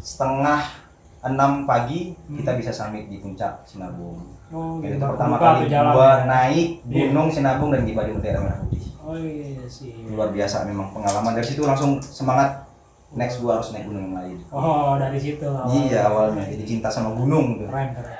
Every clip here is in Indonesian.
5:30 pagi kita bisa summit di puncak Sinabung. Oh, Itu gitu. pertama Buka kali tuh jalan gua ya. naik gunung Sinabung dan tiba di Mutiara Merah Putih. Oh iya sih. Luar biasa memang pengalaman. Dari situ langsung semangat, next gua harus naik gunung yang lain. Oh, dari situ. Iya, awalnya jadi cinta sama gunung gitu. Keren, keren.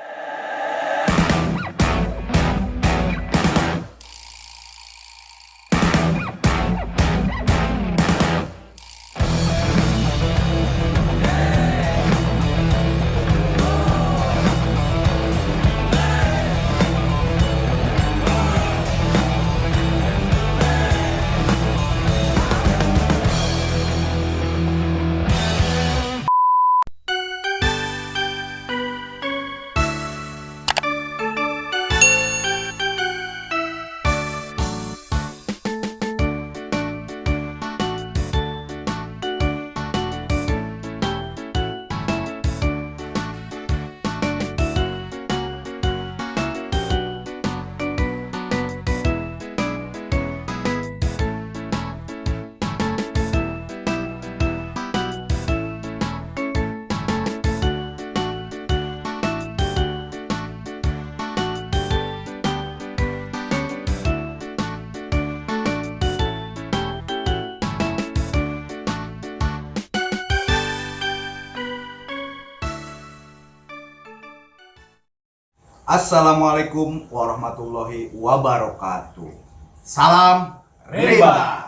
Assalamualaikum warahmatullahi wabarakatuh. Salam Riba.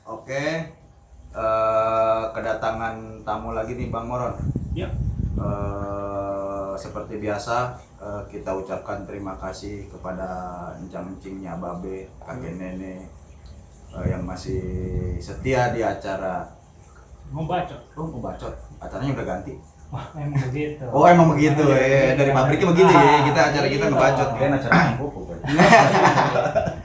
Oke, kedatangan tamu lagi nih Bang Moron. Ya. Seperti biasa kita ucapkan terima kasih kepada encang-encingnya Babe, kakek nenek yang masih setia di acara. Mau baca. Oh, mau bacot. Acaranya udah ganti. Wah, emang begitu. Oh, emang begitu ya. Dari pabriknya begini ya. Kita acara kita ngebacot Kan ya. acara kuku kan.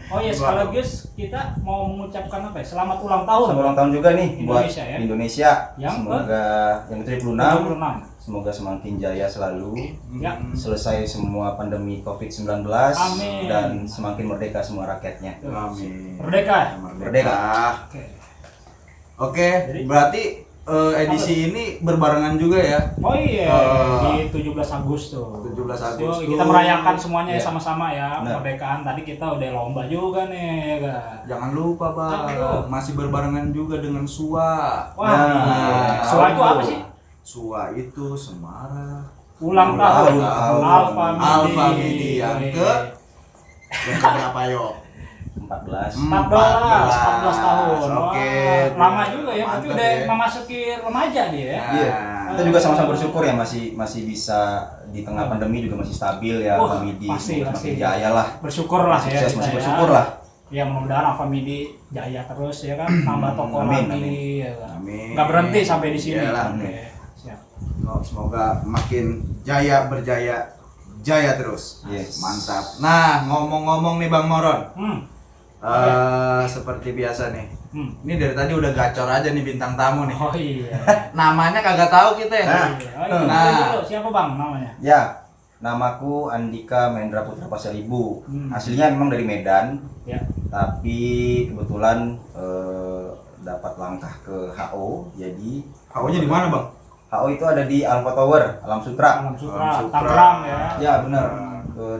Oh ya, sekaligus kita mau mengucapkan apa ya? Selamat ulang tahun. Selamat ulang tahun juga nih buat Indonesia ya. Indonesia. Yang Semoga yang 76 76. semoga semakin jaya selalu. Ya. Selesai semua pandemi COVID-19 Amin. dan semakin merdeka semua rakyatnya. Amin. Merdeka. Merdeka. Oke. Oke, Jadi- berarti edisi ini berbarengan juga ya. Oh iya, di 17 Agustus. 17 Yuk, Agustus. kita merayakan semuanya Iya. sama-sama ya. Benar. Kemerdekaan tadi kita udah lomba juga nih, ya kan? Jangan lupa, Apa itu? Bang. Masih berbarengan juga dengan SUA. Wah, Nah, SUA itu apa sih? SUA itu Semarang. Ulang Ulang tahun. tahun. Alfa Alfa Midi yang Iya. Yang berapa yo? 14. 14 tahun. Oke. Wah, lama juga ya. Berarti Mantap udah ya. memasuki remaja dia ya. Nah, Iya. Kita juga sama-sama bersyukur ya masih bisa di tengah pandemi juga masih stabil ya. Wah, Famidi pasti, semoga pasti. semakin jaya lah. Bersyukur lah ya. Sukses, kita masih ya. bersyukur lah. Ya mudah-mudahan Alfa Midi jaya terus ya kan. Nambah toko Amin, lagi amin. ya kan. Amin. Nggak berhenti sampai di sini. Iyalah. Oke, siap. Semoga makin jaya berjaya jaya terus. Yes. Mantap. Nah, ngomong-ngomong nih Bang Moron. Seperti biasa nih. Ini dari tadi udah gacor aja nih bintang tamu nih. Oh iya. Namanya kagak tahu kita ya. Nah. Oh, iya. Nah. Dulu, siapa Bang namanya? Ya, namaku Andika Mahendra Putra Pasaribu. Aslinya memang dari Medan, Ya. tapi kebetulan dapat langkah ke HO. Jadi Awalnya di mana, Bang? HO itu ada di Alpha Tower, Alam Sutra. Alam Sutra, Alam Sutra. Tangerang ya. Ya benar.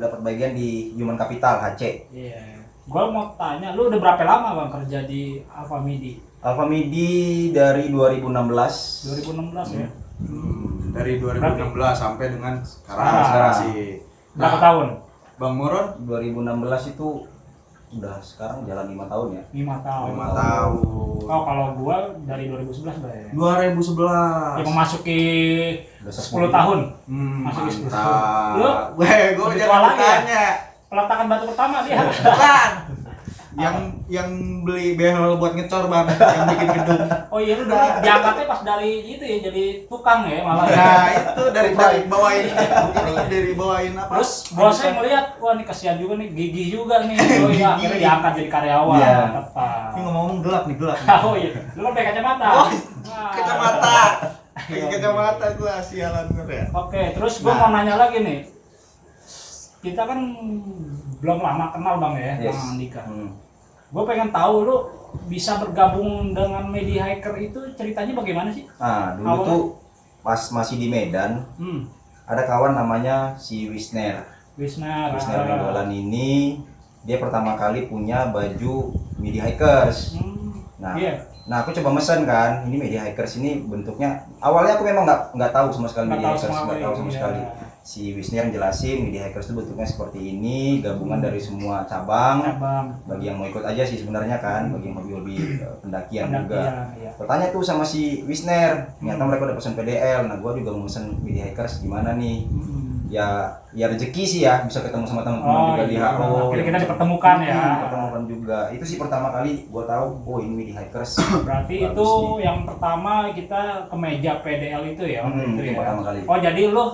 Dapat bagian di Human Capital HC. Iya. Gua mau tanya, lu udah berapa lama Bang kerja di Alfa Midi? Alpha Midi dari 2016. 2016 ya. Dari 2016 sampai dengan sekarang Sekarang. sih. Berapa Nah, tahun? Bang Moron 2016 itu udah sekarang jalan 5 tahun ya. 5 tahun. 5 tahun. Oh, kalau gua dari 2011 Bang ya. 2011. Ya memasuki Udah 10 tahun. Masih di 10 tahun. Lu Mantap. Weh, gue lebih jangan tua lagi ya? tanya. peletakan batu pertama dia. Bukan. Yang beli behel buat ngecor Bang, yang bikin gedung. Oh iya, lu diangkatnya pas dari itu ya, jadi tukang ya malah. Nah, itu dari bawain ini dari bawain apa? Terus bosnya ngeliat, wah ini kasihan juga nih, gigih juga nih. Oh iya, akhirnya diangkat jadi karyawan. Iya. Tepat. Ini ngomong-ngomong gelap nih, gelap. Oh iya, lu kan pakai kacamata. Oh, Nah. kacamata. Pakai kacamata gua sialan bener ya. Oke, terus gua Nah. mau nanya lagi nih. Kita kan belum lama kenal Bang ya, Yes. Bang Andika. Gue pengen tahu lu bisa bergabung dengan media hacker itu ceritanya bagaimana sih? Nah, dulu Awalnya? tuh pas masih di Medan, Hmm. ada kawan namanya si Wisner. Wisner. Wisner Minggolan ini dia pertama kali punya baju midi hikers. Nah, Iya. nah aku coba mesen kan, ini midi hikers ini bentuknya. Awalnya aku memang nggak tahu sama sekali midi hikers, nggak tahu sama sekali. Si Wisner jelasin midi hikers itu bentuknya seperti ini, gabungan dari semua cabang. Bagi yang mau ikut aja sih sebenarnya kan, bagi yang hobi pendakian juga. Iya. Bertanya tuh sama si Wisner, ternyata mereka udah pesan PDL. Nah, gua juga mau pesen midi hikers gimana nih? Ya rezeki sih ya, bisa ketemu sama teman-teman juga di HO. Akhirnya kita dipertemukan ya. Dipertemukan juga. Itu sih pertama kali gua tahu, oh ini midi hikers. Berarti itu yang pertama kita kemeja PDL itu ya waktu itu itu ya. pertama kali. Oh jadi lu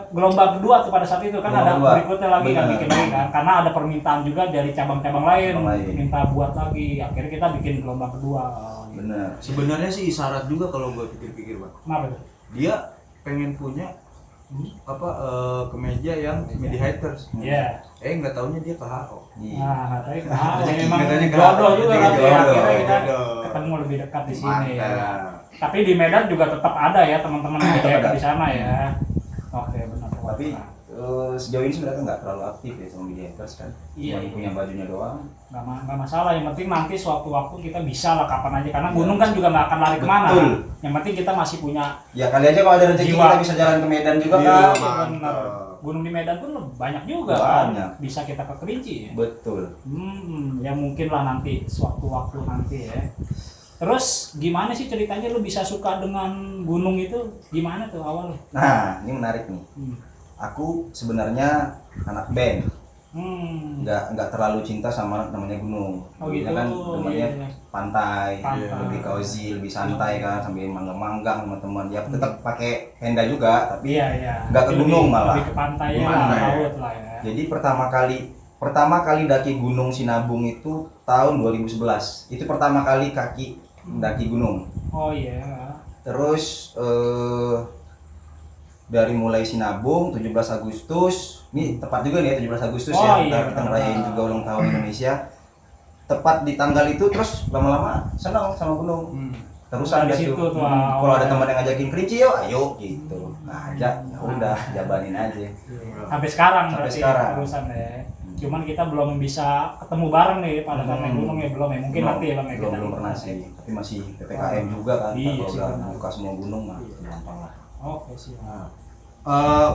gelombang kedua tuh pada saat itu kan ada Gelombang kedua. berikutnya lagi kan bikin lagi kan, karena ada permintaan juga dari cabang-cabang lain minta buat lagi, akhirnya kita bikin gelombang kedua. Bener. Sebenarnya sih syarat juga kalau gue pikir-pikir, Bang. Kenapa tuh? Dia pengen punya kemeja yang midi hikers. Iya. Nggak taunya dia ke HO. Iya. Nah, tapi kenapa? Rezeki, Memang katanya jodoh juga kan jodoh, ya, akhirnya kita jodoh. ketemu lebih dekat di sini ya. Mantap. Tapi di Medan juga tetap ada ya teman-teman yang Tetap ada. di sana ya. Oke, benar. Tapi sejauh ini sebenarnya nggak terlalu aktif ya sama midi hikers kan. Iya, Cuma iya. punya bajunya doang. Nggak masalah, yang penting nanti suatu-waktu kita bisa lah kapan aja, karena gunung kan juga nggak akan lari kemana. Betul. Yang penting kita masih punya Ya kali aja kalau ada rezeki Jiwa. kita bisa jalan ke Medan juga Iya, kan. mantap. benar. Gunung di Medan pun banyak juga Banyak. kan. Bisa kita ke Kerinci ya. Betul. Ya mungkin lah nanti sewaktu-waktu nanti ya. Terus gimana sih ceritanya lu bisa suka dengan gunung itu? Gimana tuh awal? Nah, ini menarik nih. Aku sebenarnya anak band, nggak terlalu cinta sama namanya gunung. Oh gitu. Kan namanya Iya. pantai, Pantai. lebih cozy, lebih santai kan, sambil manggang-manggang sama teman. Ya tetap pakai tenda juga, tapi Iya. nggak ke gunung malah. Lebih ke pantai ya, Pantai. laut lah ya. Jadi pertama kali daki Gunung Sinabung itu tahun 2011. Itu pertama kali kaki daki gunung. Oh iya. Terus dari mulai Sinabung 17 Agustus, ini tepat juga nih ya 17 Agustus Oh, ya, iya, kita ngerayain juga ulang tahun Indonesia. Tepat di tanggal itu terus lama-lama senang sama gunung. Terusan Di dah situ tuh. tuh, Kalau ada teman yang ngajakin Kerinci yuk, ayo gitu. Nah, ajak, ya udah jabanin aja. Sampai sekarang Sampai berarti sekarang. terusan ya. Cuman kita belum bisa ketemu bareng nih pada saat naik gunung ya, belum ya. Mungkin nanti ya Bang ya kita. belum pernah sih, tapi masih PPKM juga kan. Iya Kalau sih, udah benar. buka semua gunung mah gampang lah. Oke sih.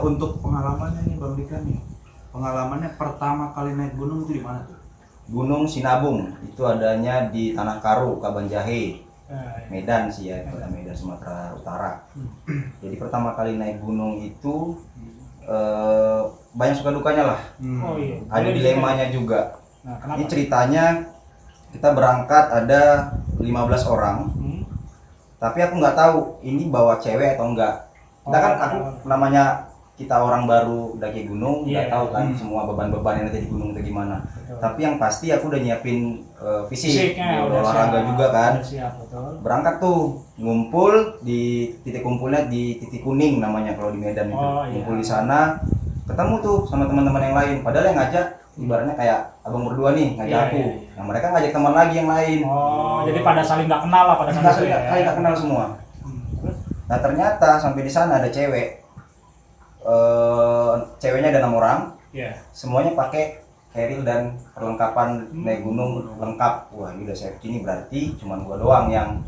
Untuk pengalamannya nih Bang Dika nih, pengalamannya pertama kali naik gunung itu di mana tuh? Gunung Sinabung itu adanya di Tanah Karu, Kabanjahe, Eh, Medan sih ya, kota Medan Sumatera Utara. Jadi pertama kali naik gunung itu banyak suka dukanya lah. Oh iya. Ada Boleh dilemanya juga. Nah, kenapa? Ini ceritanya kita berangkat ada 15 orang, tapi aku nggak tahu ini bawa cewek atau enggak. Kita kan aku namanya kita orang baru daki gunung, nggak Iya. tahu kan semua beban-beban yang ada di gunung itu gimana. Betul. Tapi yang pasti aku udah nyiapin fisik, Fisiknya udah olahraga siap, juga kan. udah siap, betul. Berangkat tuh ngumpul di titik kumpulnya di titik kuning namanya kalau di Medan itu. Oh, iya. Ngumpul di sana, ketemu tuh sama teman-teman yang lain. Padahal yang ngajak ibaratnya kayak abang berdua nih ngajak Iya, aku. iya, iya. Nah mereka ngajak teman lagi yang lain. Oh, jadi pada saling nggak kenal lah pada saat itu ya. Kali nggak kenal semua. Terus? Nah ternyata sampai di sana ada cewek. Ceweknya ada 6 orang. Iya. Semuanya pakai keril dan perlengkapan naik gunung lengkap. Wah ini udah safety nih, berarti cuma gua doang yang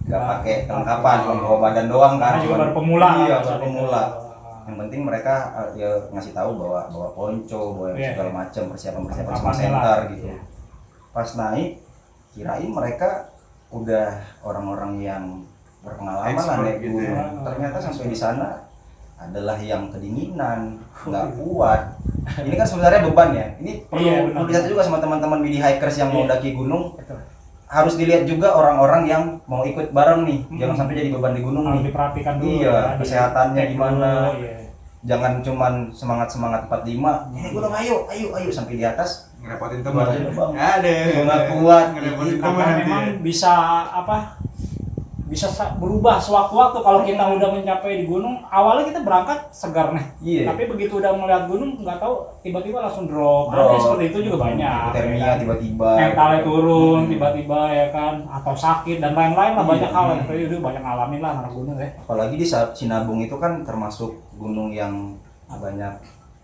nggak pakai kelengkapan, cuma bawa badan doang kan. Karena juga Cuman- baru pemula. Iya, pada saat baru itu. pemula. Yang penting mereka ya ngasih tahu bawa ponco, bawa Iya. segala macam persiapan semua Perlengkapannya center lah. gitu. Iya. Pas naik, kirain mereka udah orang-orang yang berpengalaman lah Expert naik gitu gunung. ya. Ternyata sampai di sana adalah yang kedinginan, nggak kuat. Ini kan sebenarnya beban ya. Ini perlu, Iya, benar. perlu dilihat juga sama teman-teman midi hikers yang mau Iya. daki gunung. Betul. Harus dilihat juga orang-orang yang mau ikut bareng nih. Jangan sampai jadi beban di gunung Harus nih. diperhatikan dulu. Iya, ya, kesehatannya dicek gimana. dulu, iya. Jangan cuman semangat 45. Ini gunung ayo sampai di atas. Ngerepotin Teman. teman. Ada. Gua nggak kuat. Ngerepotin Gitu. teman Karena nanti. memang bisa apa? bisa berubah sewaktu-waktu. Kalau kita udah mencapai di gunung, awalnya kita berangkat segar nih. Iya. Tapi begitu udah melihat gunung, nggak tahu tiba-tiba langsung drop. Ada yang seperti itu juga banyak. Hipotermia ya kan? tiba-tiba. Mentalnya turun tiba-tiba ya kan, atau sakit dan lain-lain lah, banyak hal yang itu banyak ngalamin lah anak gunung ya. Apalagi di Sinabung itu kan termasuk gunung yang banyak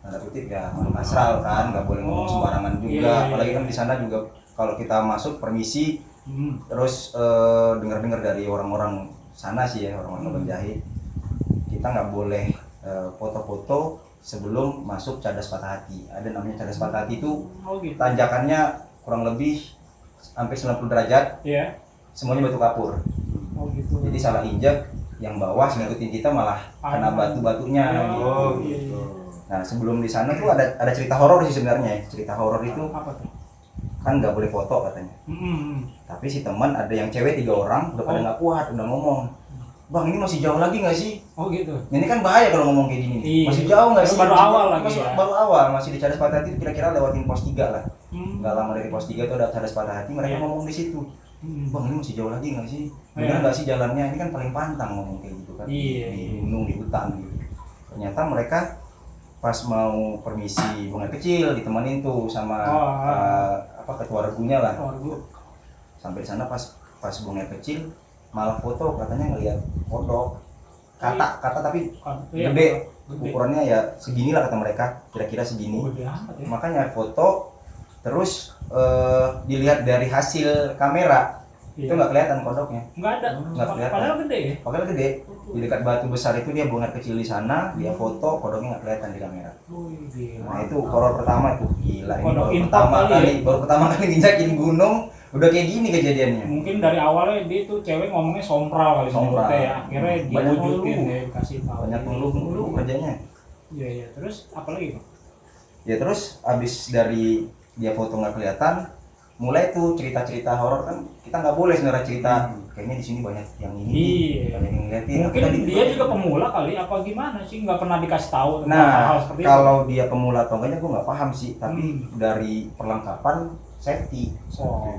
tanda kutip ya astral kan, nggak boleh ngomong sembarangan juga. Apalagi kan di sana juga kalau kita masuk permisi. Terus dengar-dengar dari orang-orang sana sih ya, orang-orang Penjahit, kita nggak boleh foto-foto sebelum masuk Cadas Patah Hati. Ada namanya Cadas Patah Hati itu gitu. tanjakannya kurang lebih sampai 90 derajat, Iya. semuanya batu kapur. Gitu. Jadi salah injak yang bawah ngikutin kita malah kena batu-batunya. Gitu. Nah sebelum di sana tuh ada cerita horor sih sebenarnya. Cerita horor itu Apa tuh? kan nggak boleh foto katanya. Tapi si teman ada yang cewek 3 orang udah pada nggak kuat, udah ngomong, bang ini masih jauh lagi nggak sih? Oh gitu. Ini kan bahaya kalau ngomong kayak gini. Iya. Masih jauh nggak sih? Baru awal lagi ya? Baru awal, masih di Cadas Patah Hati kira-kira lewatin pos 3 lah. Nggak lama dari pos 3 itu ada Cadas Patah Hati, mereka ngomong di situ. Bang ini masih jauh lagi nggak sih? Benar nggak sih jalannya? Ini kan paling pantang ngomong kayak gitu kan. Di gunung, di hutan gitu. Ternyata mereka pas mau permisi buang air kecil ditemenin tuh sama ketua regunya lah. Sampai di sana pas buang air kecil malah foto katanya ngelihat kodok kata tapi gede, ukurannya ya segini lah kata mereka, kira-kira segini. Makanya foto terus dilihat dari hasil kamera itu nggak kelihatan kodoknya, nggak kelihatan. Padahal gede ya. Padahal gede. Di dekat batu besar itu dia buang air kecil di sana, dia foto kodoknya nggak kelihatan di kamera. Nah itu horor pertama itu, gila ini baru pertama kali nginjakin gunung udah kayak gini kejadiannya. Mungkin dari awalnya dia tuh cewek ngomongnya sompral kali ya, akhirnya diwujudin ya, kasih tahu. Banyak ngeluh kerjanya. Iya, terus apa lagi, Bang? Ya terus abis dari dia foto nggak kelihatan, mulai tuh cerita-cerita horor kan kita nggak boleh sebenarnya cerita. Kayaknya di sini banyak yang ini, banyak yang ngeliatin. Mungkin dia juga pemula kali, apa gimana sih, nggak pernah dikasih tahu tentang hal seperti itu. Kalau dia pemula atau enggaknya gue nggak paham sih, tapi dari perlengkapan safety,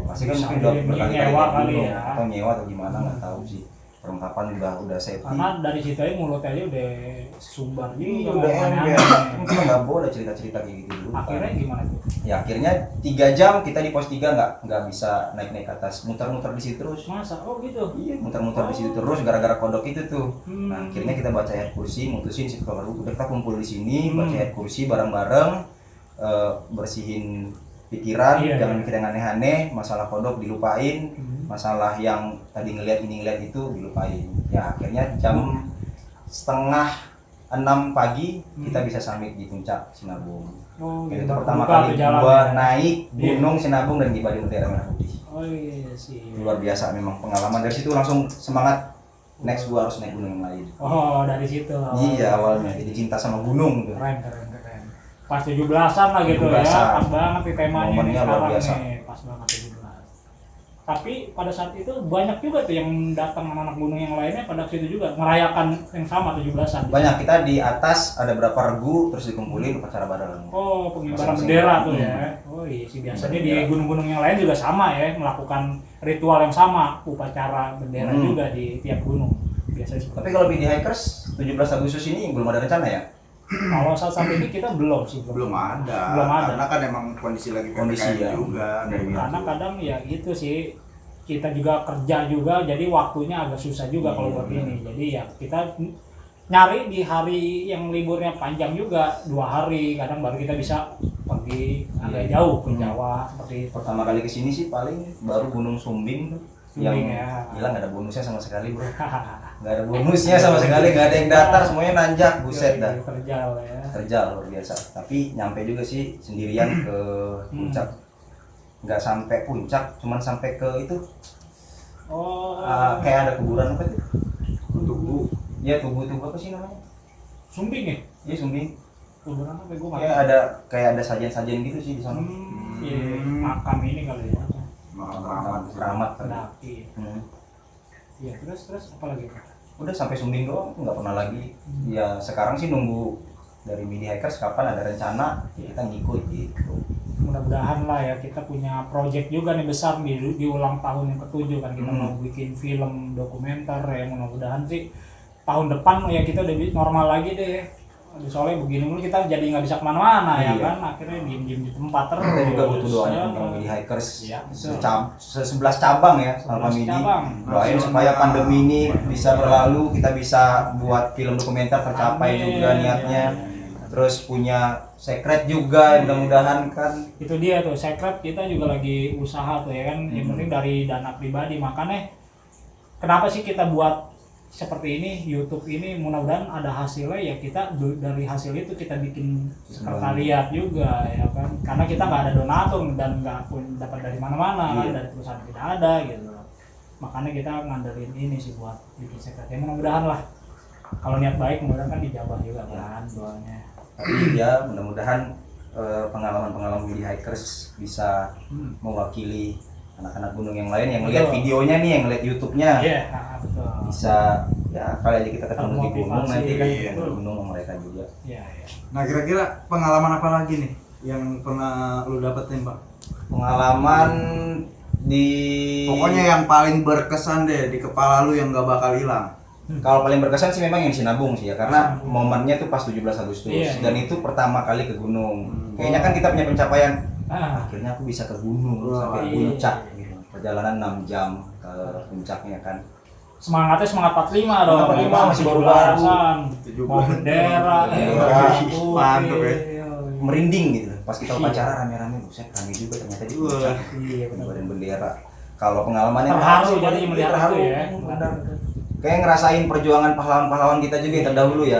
pasti kan mungkin udah berkali-kali kali ya, atau nyewa atau gimana nggak tahu sih. Perlengkapan udah safety. Karena dari situ aja mulutnya aja udah sumbar juga. Udah ember. Kita nggak boleh cerita-cerita kayak gitu dulu. Akhirnya gimana tuh? Ya akhirnya 3 jam kita di pos 3 nggak bisa naik ke atas, muter-muter di situ terus. Masa? Oh gitu? Iya, muter-muter di situ terus gara-gara kodok itu tuh. Nah akhirnya kita baca ayat kursi, mutusin sih kalau udah kita kumpul di sini baca ayat kursi bareng-bareng, bersihin pikiran, jangan mikir yang aneh-aneh, masalah kodok dilupain, masalah yang tadi ngeliat ini ngeliat itu dilupain. Ya akhirnya jam 5:30 pagi kita bisa summit di puncak Sinabung. Itu pertama kali gua naik gunung Sinabung dan tiba di bendera merah putih. Oh iya sih. Luar biasa memang pengalaman. Dari situ langsung semangat, next gua harus naik gunung yang lain. Oh dari situ. Iya awalnya jadi cinta sama gunung tuh. Keren. Pas 17-an lah gitu ya, pas banget nih temanya nih sekarang nih, pas banget 17. Tapi pada saat itu banyak juga tuh yang datang anak gunung yang lainnya pada situ juga merayakan yang sama 17-an. Banyak, kita di atas ada berapa regu terus dikumpulin upacara bareng. Oh, pengibaran bendera tuh ya. Oh iya sih, biasanya di gunung-gunung yang lain juga sama ya, melakukan ritual yang sama, upacara bendera juga di tiap gunung. Biasanya seperti. Tapi kalau BD Hikers 17 Agustus ini belum ada rencana ya? Kalau saat ini kita belum ada. Karena kan emang kondisi lagi PPKM ya. juga. Karena kadang ya gitu sih, kita juga kerja juga, jadi waktunya agak susah juga kalau buat ini. Jadi ya kita nyari di hari yang liburnya panjang juga, 2 hari, kadang baru kita bisa pergi agak jauh ke Jawa seperti itu. Pertama kali kesini sih paling baru Gunung Sumbing tuh. Yang hilang nggak ada bonusnya sama sekali bro. Nggak ada bonusnya sama sekali, nggak ada yang datar, semuanya nanjak, buset dah. Terjal luar biasa. Tapi nyampe juga sih sendirian ke puncak. Nggak sampai puncak, cuman sampai ke itu. Kayak ada kuburan apa tuh? Tugu. Ya tugu apa sih namanya? Sumbing ya? Iya Sumbing. Kuburan apa gue? Ya ada sajian-sajian gitu sih di sana. Iya, makam ini kali ya. Keramat pendaki. Iya, terus apa lagi? Udah sampai Sumbing doang, nggak pernah lagi. Ya sekarang sih nunggu dari BD Hikers kapan ada rencana, ya kita ngikut gitu. mudah-mudahan lah ya, kita punya project juga nih besar di ulang tahun yang ke-7 kan, kita mau bikin film dokumenter ya, mudah-mudahan sih tahun depan ya kita udah normal lagi deh. Soalnya begini mulu kita jadi nggak bisa kemana-mana ya kan, akhirnya diem-diem di tempat terus. Kita juga butuh doanya tentang Midi Hikers. Iya, 11 cabang ya sama Midi. Doain supaya pandemi ini bisa berlalu, kita bisa buat film dokumenter tercapai juga niatnya. Terus punya secret juga mudah-mudahan kan. Itu dia tuh, secret kita juga lagi usaha tuh ya kan, yang penting dari dana pribadi. Makanya kenapa sih kita buat seperti ini, YouTube ini, mudah-mudahan ada hasilnya ya, kita dari hasil itu kita bikin sekretariat juga ya kan, karena kita nggak ada donatur dan nggak pun dapat dari mana-mana kan, dari perusahaan tidak ada gitu, makanya kita ngandelin ini sih buat bikin sekretariat. Mudah-mudahan lah, kalau niat baik mudah-mudahan kan dijabah juga kan doanya. Tapi ya mudah-mudahan pengalaman-pengalaman Midi Hikers bisa mewakili anak-anak gunung yang lain yang lihat videonya nih, yang lihat YouTube-nya. Iya, betul. Bisa ya kali aja kita ketemu di gunung nanti kan, Iya. gunung sama mereka juga. Iya, iya. Nah, kira-kira pengalaman apa lagi nih yang pernah lu dapetin, Pak? Pengalaman di Pokoknya yang paling berkesan deh di kepala lu yang gak bakal hilang. kalau paling berkesan sih memang yang di Sinabung sih ya, karena momennya tuh pas 17 Agustus Iya, dan itu pertama kali ke gunung. Kayaknya kan kita punya pencapaian, akhirnya aku bisa ke gunung sampai puncak gitu. Perjalanan 6 jam ke puncaknya kan. Semangatnya semangat 45 dong. 45 masih baru-baru. Mau bendera, Mantap ya. Merinding gitu pas kita upacara rame-rame, buset rame juga ternyata di puncak. Iya, benar. Ngibarin bendera. Kalau pengalamannya Terharu sih, jadi melihat terharu, itu ya. benar. Kayak ngerasain perjuangan pahlawan-pahlawan kita juga yang terdahulu ya.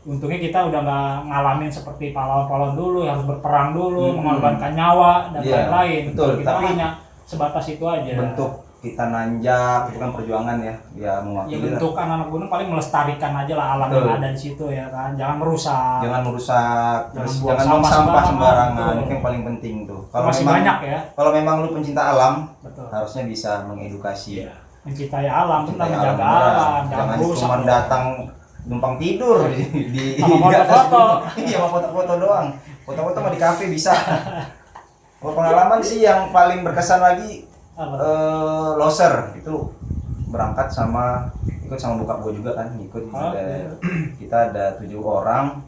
Untungnya kita udah nggak ngalamin seperti pahlawan-pahlawan dulu yang harus berperang dulu, mengorbankan nyawa dan Iya, lain-lain. betul. Kita Tapi hanya sebatas itu aja. bentuk kita nanjak itu kan perjuangan ya, ya Ya mewakili lah. bentuk anak-anak gunung paling melestarikan aja lah alam Betul. yang ada di situ ya kan. Jangan merusak. Jangan merusak, terus buang jangan buang sampah sembarangan. betul. Itu yang paling penting tuh. Masih banyak ya. Kalau memang lu pencinta alam, Betul. harusnya bisa mengedukasi. Iya. Mencintai alam, kita Mencintai menjaga beneran. alam, jangan Jangan rusak. cuma datang numpang tidur di Sama di atas foto-foto. gunung. Iya, sama foto-foto doang. Foto-foto mah di kafe bisa. Kalau pengalaman sih yang paling berkesan lagi Apa? loser itu berangkat ikut sama bokap gue juga kan, ikut kita ada 7 orang,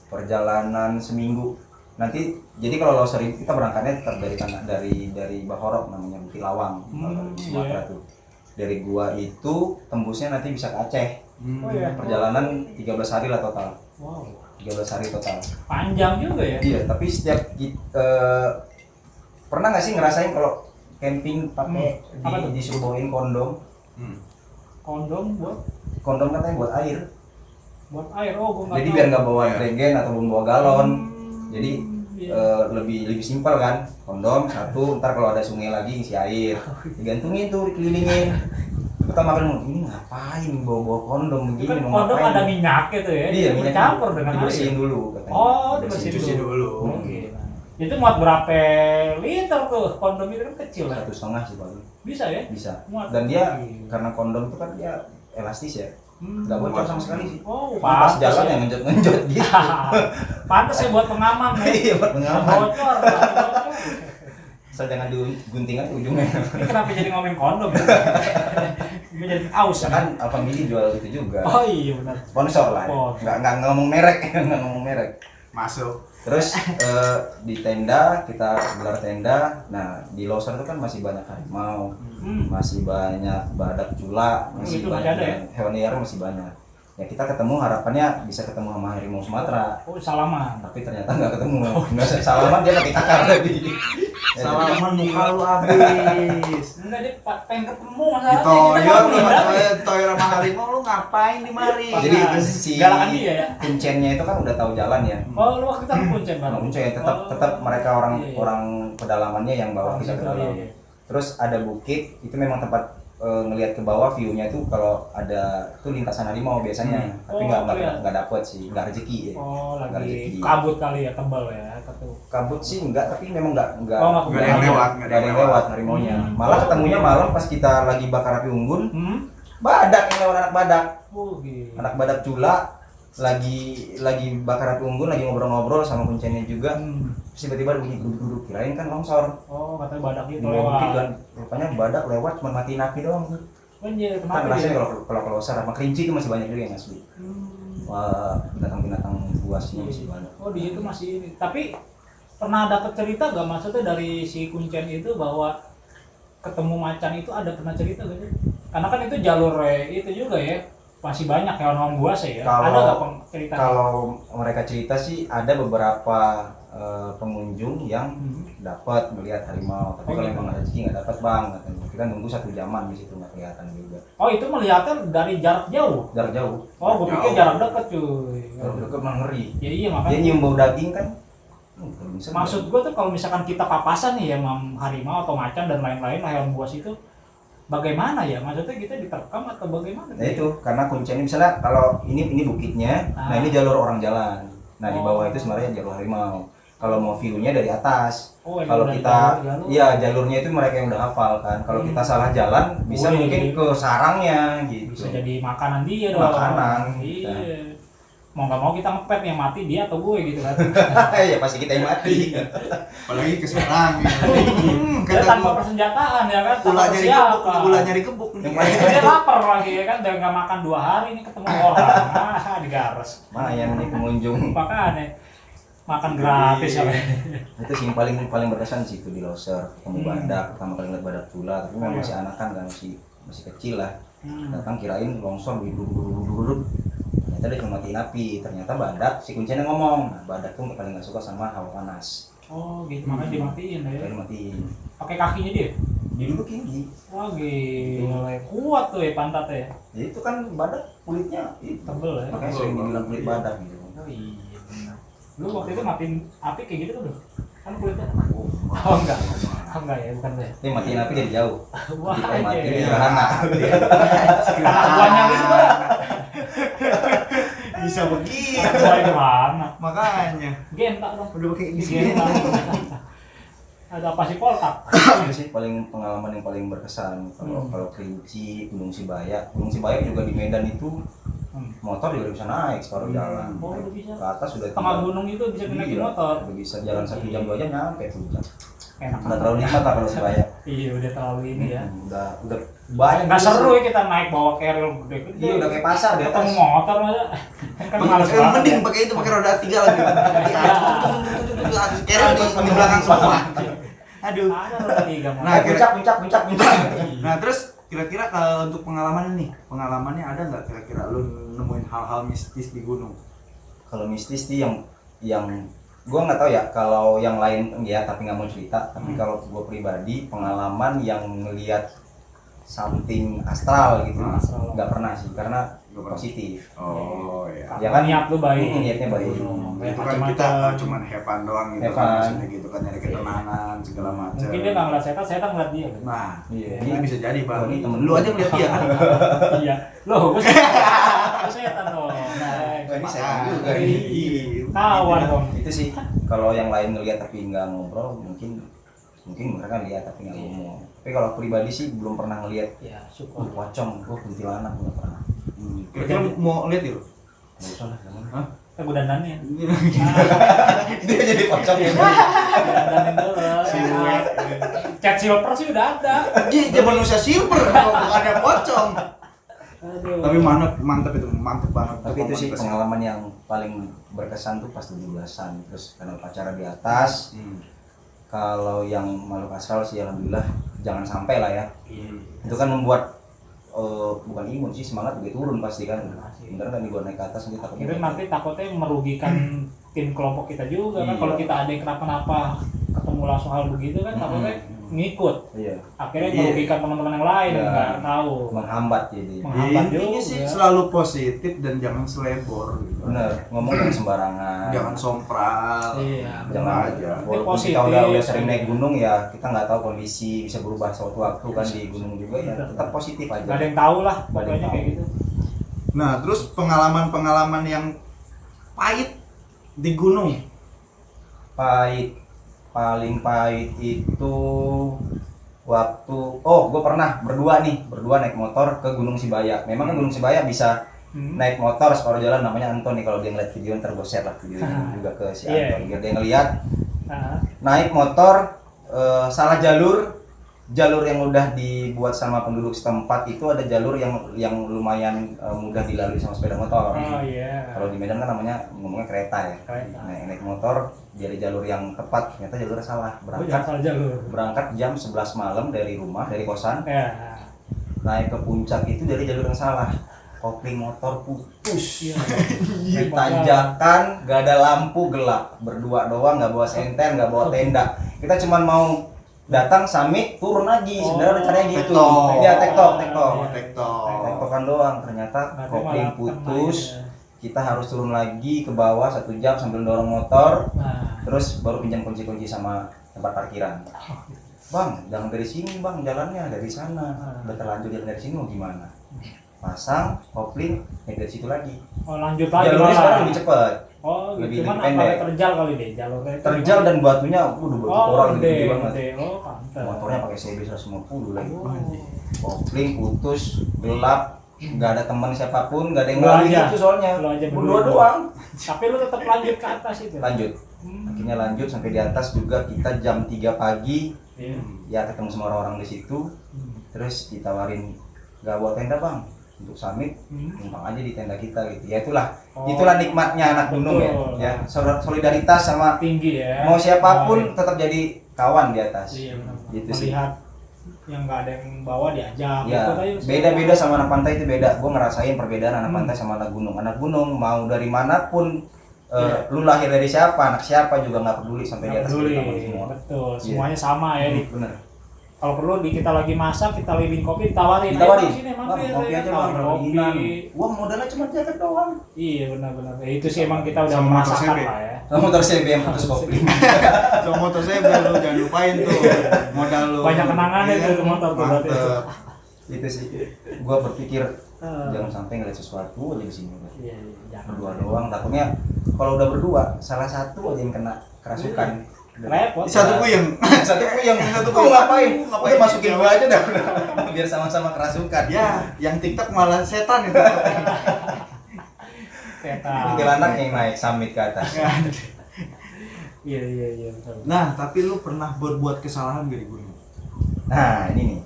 perjalanan seminggu. Nanti jadi kalau loser itu kita berangkatnya tetap dari Bahorok, namanya Bukit Lawang, Sumatera tuh. Dari gua itu tembusnya nanti bisa ke Aceh. Oh iya. Perjalanan 13 hari lah total. Wow. 13 hari total. Panjang juga ya. Iya, tapi setiap pernah nggak sih ngerasain kalau camping pakai Apa tuh? disuruh bawain kondom? Kondom Kondom katanya buat air. buat air. Oh, gua nggak Jadi tahu. biar nggak bawa regen atau bawa galon. Jadi iya. lebih simpel kan, kondom satu, ntar kalau ada sungai lagi isi air, digantungin tuh, dikelilingin. Pertama kali ini ngapain bawa kondom Itu begini, kan mau kondom ngapain? ada minyaknya tuh ya. Iya, minyak campur dengan dibersihin air. dulu katanya. Oh, dibersihin dulu. Oke. Itu muat berapa liter tuh? Kondom itu kan kecil ya. 1,5 sih paling. Bisa ya? Bisa. Muat. Dan dia karena kondom itu kan dia elastis ya, nggak bocor sama sekali sih. Oh, Pas pantes jalan ya. yang ngenjot gitu. Pantes ya buat pengaman ya. Iya, buat pengaman. Bocor. Asal jangan digunting aja ujungnya. Ini kenapa jadi ngomongin kondom? Gue jadi aus Ya kan Alfamidi jual itu juga. Oh iya benar. Sponsor lah. Sponsor. Nggak ngomong merek, nggak ngomong merek. Masuk. Terus di tenda kita gelar tenda. Nah di loser itu kan masih banyak harimau, masih banyak badak cula, masih Itu masih banyak ada ya? hewan liar masih banyak. Ya kita ketemu harapannya bisa ketemu sama harimau Sumatera. Oh salaman. Tapi ternyata nggak ketemu. Nggak salaman dia pakai takar lagi. Salaman muka lu habis. Enggak dia pengen ketemu masalahnya. Ditoyor lu, Kita toyor sama harimau lu ngapain di mari? Jadi Nah, si galakan dia ya? kuncennya itu kan udah tahu jalan ya. Oh lu waktu kita kuncen Bang. Kuncen tetap mereka orang pedalamannya yang bawa kita ke dalam. Iya. Terus ada bukit, itu memang tempat ngelihat ke bawah view-nya itu kalau ada tuh lintasan harimau biasanya, tapi Oh, nggak dapet sih, nggak rezeki ya. Oh Nggak lagi rezeki. kabut kali ya tebal ya ketemu. Kabut sih enggak, tapi memang nggak Oh, nggak Nggak ada yang lewat, nggak ada yang lewat harimaunya. Malah ketemunya malam pas kita lagi bakar api unggun, badak yang lewat, anak badak. Oh gitu. Anak badak cula lagi bakar api unggun, lagi ngobrol-ngobrol sama kuncennya juga. Terus tiba-tiba bunyi duduk, kirain kan longsor. Oh, katanya badak itu Bukit lewat. kan, rupanya badak lewat cuma matiin api doang. Anjir, Kan kenapa rasanya dia? kalau kelosar sama kelinci itu masih banyak juga yang asli. Wah, binatang-binatang buasnya masih banyak. Oh, di situ masih ini. Tapi pernah dapat cerita gak maksudnya dari si kuncen itu bahwa ketemu macan itu ada pernah cerita gak sih? Karena kan itu jalur itu juga ya. Masih banyak hewan-hewan buas ya. Ada gak cerita? Kalau mereka cerita sih ada beberapa pengunjung yang dapat melihat harimau, tapi kalau gitu. memang rezeki nggak dapat bang, katanya. Kita nunggu 1 jaman di situ nggak kelihatan juga. Oh, itu melihatnya dari jarak jauh. Jarak jauh. Oh, gue pikir jarak dekat cuy. Jarak dekat mah ngeri. Ya iya Dia makanya. nyium bau daging kan. Bisa Maksud gue tuh kalau misalkan kita papasan nih ya harimau atau macan dan lain-lain hewan buas itu bagaimana ya? Maksudnya kita diterkam atau bagaimana? Nah itu karena kuncinya misalnya kalau ini bukitnya, nah ini jalur orang jalan. Nah di bawah itu sebenarnya jalur harimau. Kalau mau view-nya dari atas. Oh, Kalau dari kita jalur. iya jalurnya itu mereka yang udah hafal kan. Kalau kita salah jalan bisa Oh, iya, mungkin iya. ke sarangnya gitu. Bisa jadi makanan dia dong. Makanan, Iya. bisa. Mau nggak mau kita ngepet yang mati dia atau gue gitu kan. Ya pasti kita yang mati. Apalagi ke sarang. Dia tanpa persenjataan ya kan. Pula Tanpa nyari siapa. gebuk, pula nyari gebuk. Yang paling Dia lapar lagi ya kan. Udah nggak makan 2 hari ini ketemu orang. Digaras. lumayan nih pengunjung. Makanya makan gratis ya. Itu sih yang paling berkesan sih itu di Loser, ketemu badak, pertama kali ngeliat badak pula, tapi memang masih anakan kan masih kecil lah. Datang kirain longsor duduk. Ternyata dia cuma matiin api, ternyata badak si kuncinya ngomong. Nah, badak tuh paling nggak suka sama hawa panas. Oh gitu, makanya dimatiin ya. Dia matiin. Pakai kakinya dia. Didudukin tinggi. Wah gila, kuat tuh ya pantatnya ya. Ya itu kan badak kulitnya itu. Tebel ya. Makanya sering dibilang kulit badak gitu. Oh iya benar. Lu waktu itu matiin api kayak gitu tuh? Kan kulitnya. Oh enggak. Oh enggak ya, bukan ya. Tapi matiin api dari jauh. Wah, Kita matiin iya. sederhana. Karena buahnya itu Bisa begitu. buahnya di mana? Makanya Gentak dong. udah pakai gini. Gentak. Ada apa sih poltak? Itu sih pengalaman yang paling berkesan. Kalau Kerinci, Gunung Sibaya juga di Medan itu motor juga bisa naik separuh jalan. Oh, udah bisa. Ke atas sudah Tengah gunung itu bisa naikin Iya, motor. udah bisa jalan 1 jam 2 jam nyampe puncak. Enak. Nggak terlalu nikmat lah kalau Sibaya. Iya, udah terlalu ini ya. Udah banyak. Nggak seru ya kita naik bawa keril gede-gede. Iya udah kayak pasar di atas. Ketemu motor aja. Kan males banget. Mending ya. pakai itu pakai roda 3 lagi. Keren di belakang semua. Aduh. Ada roda 3 Nah, puncak. Nah terus kira-kira kalau untuk pengalaman nih, pengalamannya ada nggak kira-kira lu nemuin hal-hal mistis di gunung? Kalau mistis sih yang gua nggak tahu ya kalau yang lain ya tapi nggak mau cerita. Tapi kalau gua pribadi pengalaman yang ngelihat something astral gitu Astral. nggak pernah sih karena Nggak pernah. positif. Oh ya. Ya kan? Niat lu baik. Niatnya baik. Itu kan kita cuman have fun doang gitu Have kan fun. maksudnya gitu kan nyari ketenangan segala macam. Mungkin dia nggak ngeliat setan ngeliat dia. Kan? Nah, Iya. ini bisa jadi bang. Oh, ini temen Lu aja ngeliat dia kan? Iya. Loh, gue setan dong. Wah, ini setan Ah, juga. iya. Kawan dong. Itu sih kalau yang lain ngelihat tapi nggak ngobrol mungkin mereka lihat tapi nggak ngomong. Tapi kalau pribadi sih belum pernah ngelihat Ya, syukur. pocong, kuntilanak belum pernah. Kira-kira lu mau lihat ya? Lu? Nggak usah lah, jangan. Hah? Kita gue dandanin. Dia jadi pocong ya. Dandanin dulu. Siluet. Cat silver sih udah ada. Iya, dia manusia silver, bukan ada pocong. Aduh. Tapi mantap itu, mantap banget. Tapi itu sih pengalaman yang paling berkesan tuh pas 17-an. Terus karena upacara di atas. Kalau yang makhluk astral sih alhamdulillah jangan sampai lah ya. Itu kan membuat bukan imun sih, semangat juga turun pasti kan. Bener kan nih gua naik ke atas nanti takutnya. Itu nanti takutnya merugikan tim kelompok kita juga kan. Iya. Kalau kita ada yang kenapa-napa ketemu langsung hal begitu kan takutnya ngikut. Iya. Akhirnya Iya. merugikan teman-teman yang lain yang Iya. nggak tahu. Menghambat jadi. Menghambat Intinya juga. sih selalu positif dan jangan selebor gitu. Bener, ngomong jangan sembarangan. Jangan sompral. Iya. Jangan aja. walaupun Positif. kita udah sering naik gunung ya kita nggak tahu kondisi bisa berubah suatu waktu kan di gunung juga ya tetap positif aja. Gak ada yang tahu lah Nggak ada yang pokoknya tahu. kayak gitu. Nah, terus pengalaman-pengalaman yang pahit di gunung. Paling pahit itu waktu gue pernah berdua naik motor ke Gunung Sibaya. Memang kan Gunung Sibaya bisa naik motor separuh jalan, namanya Anton nih, kalau dia ngeliat video ntar gue share lah videonya juga ke si Iya. Anton biar dia ngeliat. Nah, Naik motor salah jalur yang udah dibuat sama penduduk setempat, itu ada jalur yang lumayan mudah dilalui sama sepeda motor. oh iya. Kalau di Medan kan namanya ngomongnya kereta ya. Kereta. Nah, naik motor dari jalur yang tepat, ternyata jalurnya salah. Oh, jangan salah jalur. Berangkat jam 11 malam dari rumah, dari kosan, Ya. naik ke puncak itu dari jalur yang salah. Kopling motor putus. Iya. Di tanjakan, gak ada lampu, gelap. Berdua doang, gak bawa senter, gak bawa tenda. Kita cuma mau datang, summit, turun lagi. Sebenarnya caranya gitu. Tektok. Iya, tektok. Tektok. Tektokan doang, ternyata Berarti kopling malah putus. kena, ya. Kita harus turun lagi ke bawah 1 jam sambil dorong motor. Nah, Terus baru pinjam kunci-kunci sama tempat parkiran. Bang, jangan dari sini bang, jalannya dari sana. Udah terlanjur jalan dari sini mau gimana? Pasang, kopling, naik dari situ lagi. oh lanjut lagi Jalurnya malah. sekarang lebih cepat. Oh, lebih cuman pendek. apa terjal kali deh jalurnya. itu. Terjal dan batunya, udah batu Oh, koral gede, gede banget. gede. Oh, pantes. Motornya pakai CB 150 lagi. Oh. Kopling putus, gelap, nggak ada teman siapapun, nggak ada yang Lu ngalih aja. gitu soalnya. Lu aja Berdua berdua. doang. Tapi lu tetap lanjut ke atas itu. Lanjut. Akhirnya lanjut sampai di atas juga, kita jam 3 pagi Iya. ya ketemu sama orang-orang di situ. Terus ditawarin, nggak bawa tenda bang untuk summit, numpang aja di tenda kita gitu. Ya itulah, Oh. itulah nikmatnya anak gunung Betul. ya. Solidaritas sama Tinggi ya. mau siapapun Oh, tetap jadi kawan di atas. iya, benar. Gitu sih. Melihat yang nggak ada yang bawa diajak. Ya, Ikut aja, beda-beda sama anak pantai itu beda. Gue ngerasain perbedaan anak Hmm. pantai sama anak gunung. Anak gunung mau dari manapun, Iya. lu lahir dari siapa, anak siapa juga nggak peduli sampai di Nggak atas peduli. kita semua. Betul. Iya. Semuanya sama ya. Bener. Kalau perlu kita lagi masak, kita lagi bikin kopi, ditawarin. Ditawarin, "Ayo, sini bang, mampir kopi ya, aja tawarin bang, kopi." dinginan. Uang modalnya cuma jaket doang. Iya benar-benar. Ya, itu sih emang kita udah Sama motor merasakan CB. lah ya. Motor CB yang putus kopling. So motor saya lu jangan lupain tuh modal lu. Banyak kenangannya Iya, tuh ke motor tuh berarti. mantep. Itu sih. Gua berpikir Eh. jangan sampai ngeliat sesuatu aja di sini. Iya, iya, jangan. Berdua doang. Takutnya kalau udah berdua, salah satu aja yang kena kerasukan. Repot. Satu puyeng. Satu puyeng, Satu Gua puyeng. ngapain? Ngapain? Udah masukin gua aja dah. Biar sama-sama kerasukan. Ya, yang TikTok malah setan itu. Setan. Kuntilanak yang naik summit ke atas. Iya, iya, iya, betul. Nah, tapi lu pernah berbuat kesalahan gak di gunung? Nah ini nih,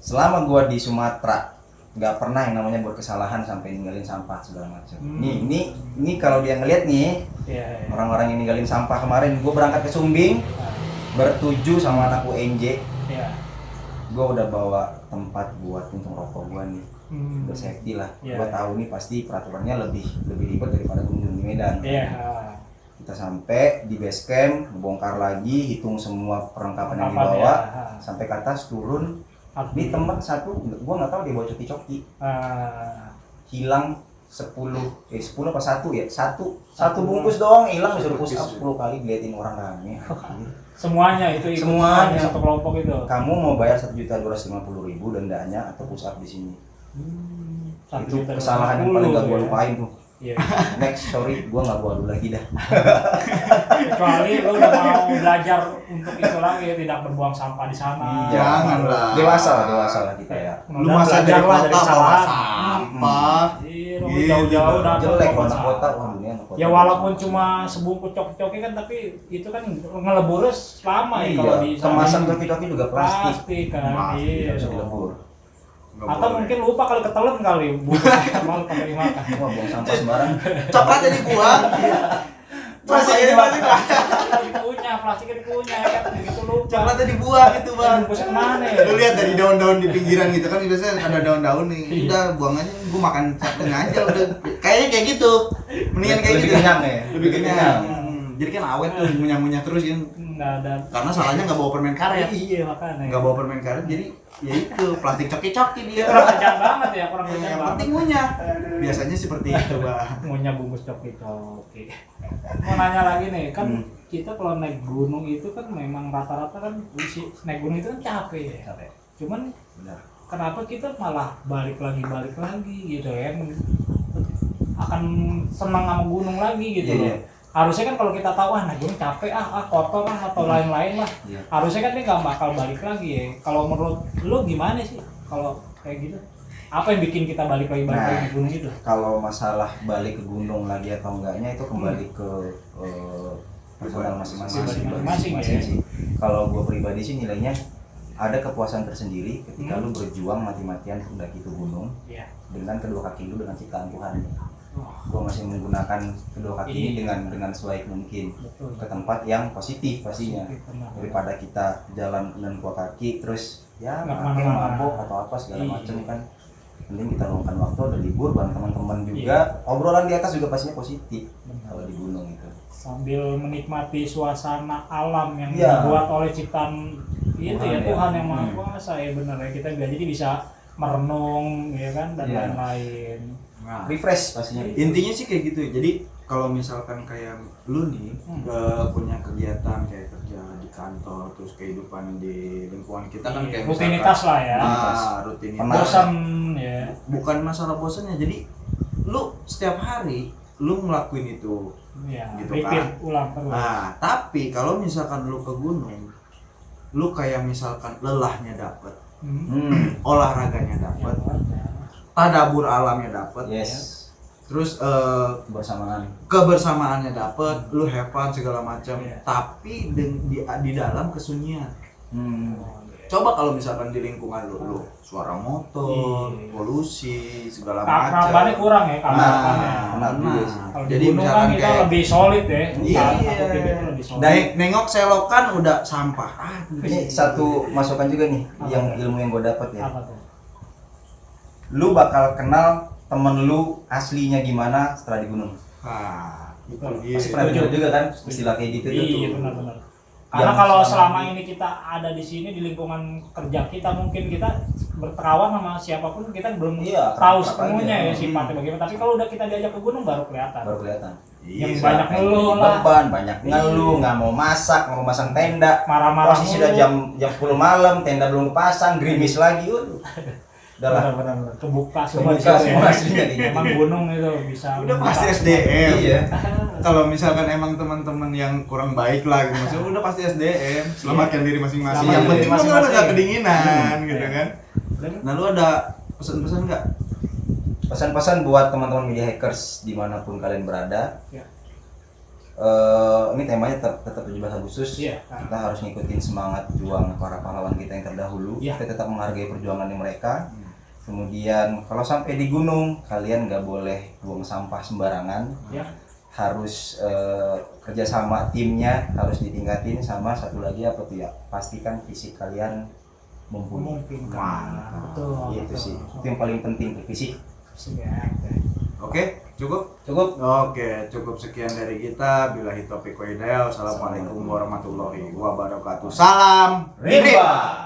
selama gua di Sumatera nggak pernah yang namanya buat kesalahan sampai ninggalin sampah segala macam. Ini kalau dia ngeliat nih Iya, iya. orang-orang yang ninggalin sampah kemarin, gua berangkat ke Sumbing bertuju sama anak UNJ, Iya. gua udah bawa tempat buat untung rokok gua nih, udah safety lah. Iya. Gua tahu nih pasti peraturannya lebih ribet daripada gunung di Medan. Iya. Kita sampai di base camp, bongkar lagi, hitung semua perlengkapan yang Perlengkapan, dibawa, ya. sampai ke atas turun. Ini teman satu, gua nggak tahu dia bawa coki-coki, hilang 10 apa satu ya, satu bungkus doang hilang, disuruh push up 10 kali diliatin orang rame. Semuanya itu ikut Semuanya. satu kelompok itu. Kamu mau bayar 1.250.000 dendanya atau push up di sini? Itu kesalahan yang paling gak gua lupain tuh. Iya. Next, sorry, gua nggak bawa dulu lagi dah. Kecuali lu udah mau belajar untuk itu lagi, tidak berbuang sampah di sana. Janganlah. Dewasa lah kita ya. Lu masa dari Belajar lah kota bawa kesalahan. sampah. Iya, lu Gitu. jauh-jauh datang Jelek ke kalau anak kota. kota, wah dunia anak kota. Ya walaupun cuma sebungkus coki-coki kan, tapi itu kan ngeleburnya lama ya kalau di Iya, kemasan topi-topi juga plastik. plastik kan. Plastik, Iya. Bisa dilebur. Nggak Atau boleh. mungkin lupa kali ketelen kali bungkus malu kagak dimakan. Wah, buang sampah sembarang. Coklatnya dibuang. Plastiknya Plastiknya dikunyah kan begitu lupa. Coklatnya dibuang itu bang. Bungkusnya kemana ya? Lu lihat dari daun-daun di pinggiran gitu kan biasanya ada daun-daun nih. Udah buang aja, gua makan coklatnya aja udah. Kayaknya kayak gitu. Mendingan kayak Lebih gitu. kenyang ya? Lebih kenyang. Jadi kan awet tuh munyah-munyah terus kan. Nggak ada. Karena salahnya nggak bawa permen karet. Iya makanya. Nggak bawa permen karet jadi ya itu plastik coki-coki dia. Kurang kencang banget ya, kurang kencang Yang banget. penting munyah. Biasanya seperti itu bang. Ngunyah bungkus coki-coki. Mau nanya lagi nih, kan kita kalau naik gunung itu kan memang rata-rata kan naik gunung itu kan capek ya. Cuman Benar. kenapa kita malah balik lagi gitu ya? Akan senang sama gunung lagi gitu Iya, loh. iya. Harusnya kan kalau kita tahu naik gunung capek kotor atau lain-lain lah. Iya. Harusnya kan dia nggak bakal balik lagi ya. Kalau menurut lu gimana sih kalau kayak gitu? Apa yang bikin kita balik lagi ke gunung itu? Kalau masalah balik ke gunung lagi atau enggaknya itu kembali ke personal masing-masing ya. sih. Kalau gue pribadi sih nilainya ada kepuasan tersendiri ketika lu berjuang mati-matian mendaki ke gunung dengan kedua kaki lu dengan ciptaan Tuhan. Gue masih menggunakan kedua kaki ini dengan sebaik mungkin. Betul. Ke tempat yang positif pastinya, daripada kita jalan dengan dua kaki terus ya makin mabok atau apa segala macam kan. Mending kita luangkan waktu, ada libur bareng teman-teman juga, obrolan di atas juga pastinya positif kalau di gunung itu. Sambil menikmati suasana alam yang Iya. dibuat oleh ciptaan itu Tuhan, ya ya. Tuhan yang Maha Kuasa ya benar ya, kita jadi bisa merenung ya kan dan Iya. lain-lain. Nah, Refresh pastinya. intinya sih kayak gitu ya. Jadi kalau misalkan kayak lu nih punya kegiatan kayak kerja di kantor, terus kehidupan di lingkungan kita kan kayak rutinitas lah ya. Rutinitas. Bosan ya. Bukan masalah bosannya, jadi lu setiap hari lu ngelakuin itu. Ya, Gitu repeat kan. ulang terus. Nah, tapi kalau misalkan lu ke gunung, lu kayak misalkan lelahnya dapet, olahraganya dapet, tadabur alamnya dapet, Yes. terus Bersamaan. kebersamaannya dapet, lu have fun segala macam, Iya. tapi di dalam kesunyian. Hmm. Coba kalau misalkan di lingkungan lu suara motor, Iya. polusi segala Keakrabannya macam. kurang ya keakrabannya. Nah. Kalau Jadi di gunung misalkan kan kita kayak lebih solid ya. Iya. Takutnya itu lebih solid. Nengok selokan udah sampah. Ini satu masukan juga nih, yang ilmu yang gue dapat ya. Apa tuh? Lu bakal kenal temen lu aslinya gimana setelah di gunung. Itu Betul. dia. Pasti pernah dengar juga kan istilah kayak gitu tuh. Iya benar-benar. Karena kalau selama ini kita ada di sini di lingkungan kerja kita, mungkin kita berkawan sama siapapun kita belum Iya, tahu kerap sepenuhnya aja. ya sifatnya bagaimana. Tapi kalau udah kita diajak ke gunung baru kelihatan. Baru kelihatan. Yang Iya. banyak ngeluh lah, Beban, banyak ngeluh, nggak mau masak, nggak mau masang tenda. marah-marah Posisi sudah jam 10 malam, tenda belum pasang, gerimis lagi. Udah lah. Benar-benar kebuka semua Kebuka di situ semua ya. aslinya di Emang gunung itu bisa Udah membuka pasti semua. SDM. Iya. Kalau misalkan emang teman-teman yang kurang baik lah gitu, maksudnya udah pasti SDM. Selamatkan diri masing-masing. Selamatkan Yang diri penting lu masing-masing. nggak kedinginan gitu Iya. kan. Nah lu ada pesan-pesan nggak? Pesan-pesan buat teman-teman media hackers dimanapun kalian berada. Ya. Ini temanya tetap 17 Agustus. Iya. Kita harus ngikutin semangat juang para pahlawan kita yang terdahulu. Iya. Kita tetap menghargai perjuangan mereka. Kemudian kalau sampai di gunung, kalian nggak boleh buang sampah sembarangan. Ya. Harus kerja sama timnya harus ditingkatin, sama satu lagi apa tuh ya, pastikan fisik kalian mumpuni. Memungkinkan. Betul. Itu sih, itu yang paling penting tuh, fisik. Ya. Oke, cukup? Cukup. Oke, cukup sekian dari kita. Billahi taufiq wa hidayah. Wassalamualaikum warahmatullahi wabarakatuh. Salam Rimba.